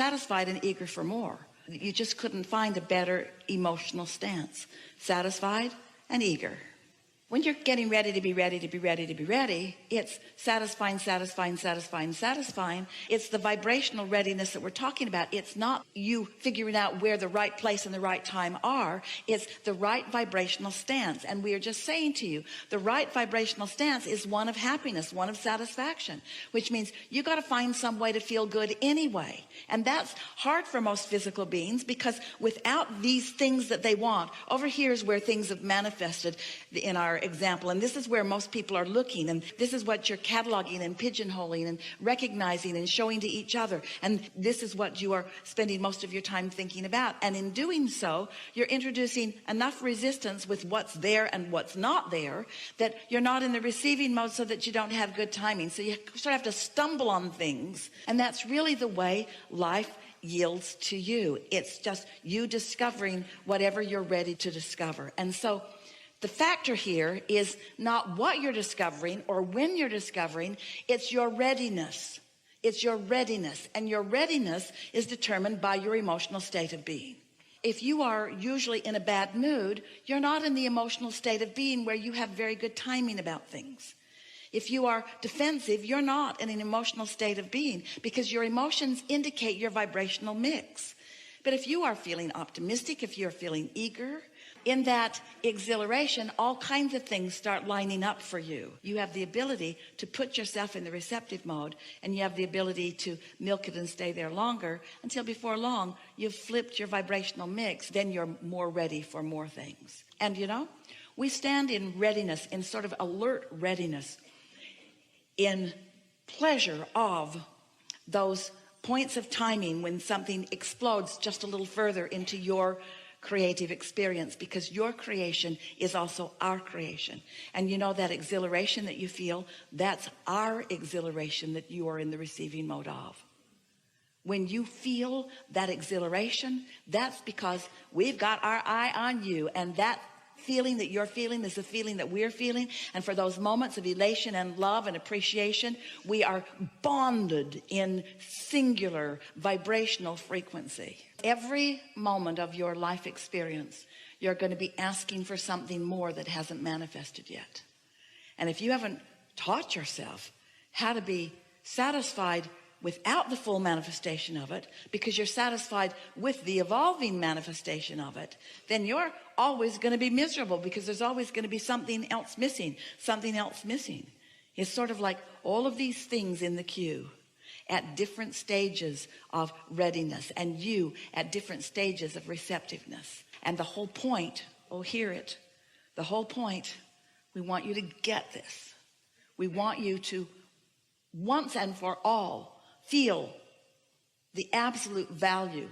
satisfied and eager for more. You just couldn't find a better emotional stance. Satisfied and eager. When you're getting ready to be ready to be ready to be ready, it's satisfying, satisfying, satisfying, satisfying. It's the vibrational readiness that we're talking about. It's not you figuring out where the right place and the right time are. It's the right vibrational stance. And we are just saying to you, the right vibrational stance is one of happiness, one of satisfaction, which means you got to find some way to feel good anyway. And that's hard for most physical beings, because without these things that they want, over here is where things have manifested in our example, and this is where most people are looking, and this is what you're cataloging and pigeonholing and recognizing and showing to each other, and this is what you are spending most of your time thinking about. And in doing so, you're introducing enough resistance with what's there and what's not there that you're not in the receiving mode, so that you don't have good timing. So you sort of have to stumble on things, and that's really the way life yields to you. It's just you discovering whatever you're ready to discover. And so the factor here is not what you're discovering or when you're discovering, it's your readiness. It's your readiness, and your readiness is determined by your emotional state of being. If you are usually in a bad mood, you're not in the emotional state of being where you have very good timing about things. If you are defensive, you're not in an emotional state of being, because your emotions indicate your vibrational mix. But if you are feeling optimistic, if you're feeling eager, in that exhilaration, all kinds of things start lining up for you. You have the ability to put yourself in the receptive mode, and you have the ability to milk it and stay there longer until before long you've flipped your vibrational mix. Then you're more ready for more things. And you know, we stand in readiness, in sort of alert readiness, in pleasure of those points of timing when something explodes just a little further into your creative experience, because your creation is also our creation. And you know, that exhilaration that you feel, that's our exhilaration that you are in the receiving mode of. When you feel that exhilaration, that's because we've got our eye on you, and that feeling that you're feeling is the feeling that we're feeling. And for those moments of elation and love and appreciation, we are bonded in singular vibrational frequency. Every moment of your life experience, you're going to be asking for something more that hasn't manifested yet. And if you haven't taught yourself how to be satisfied without the full manifestation of it, because you're satisfied with the evolving manifestation of it, then you're always going to be miserable, because there's always going to be something else missing. Something else missing. It's sort of like all of these things in the queue at different stages of readiness, and you at different stages of receptiveness. And the whole point, oh, hear it, the whole point, we want you to get this. We want you to once and for all feel the absolute value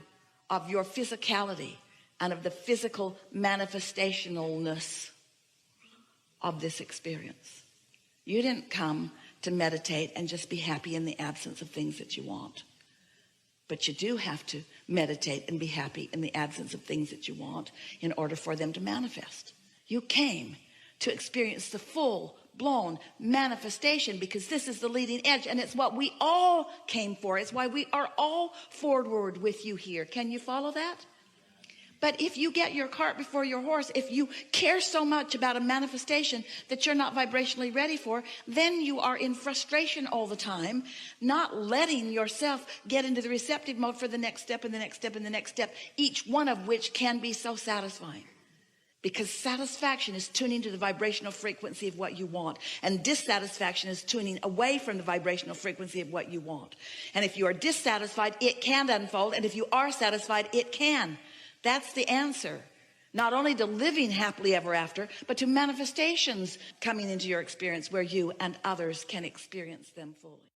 of your physicality and of the physical manifestationalness of this experience. You didn't come to meditate and just be happy in the absence of things that you want. But you do have to meditate and be happy in the absence of things that you want in order for them to manifest. You came to experience the full-blown manifestation, because this is the leading edge, and it's what we all came for. It's why we are all forward with you here. Can you follow that? But if you get your cart before your horse, if you care so much about a manifestation that you're not vibrationally ready for, then you are in frustration all the time, not letting yourself get into the receptive mode for the next step and the next step and the next step, each one of which can be so satisfying. Because satisfaction is tuning to the vibrational frequency of what you want, and dissatisfaction is tuning away from the vibrational frequency of what you want. And if you are dissatisfied, it can unfold, and if you are satisfied, it can. That's the answer. Not only to living happily ever after, but to manifestations coming into your experience where you and others can experience them fully.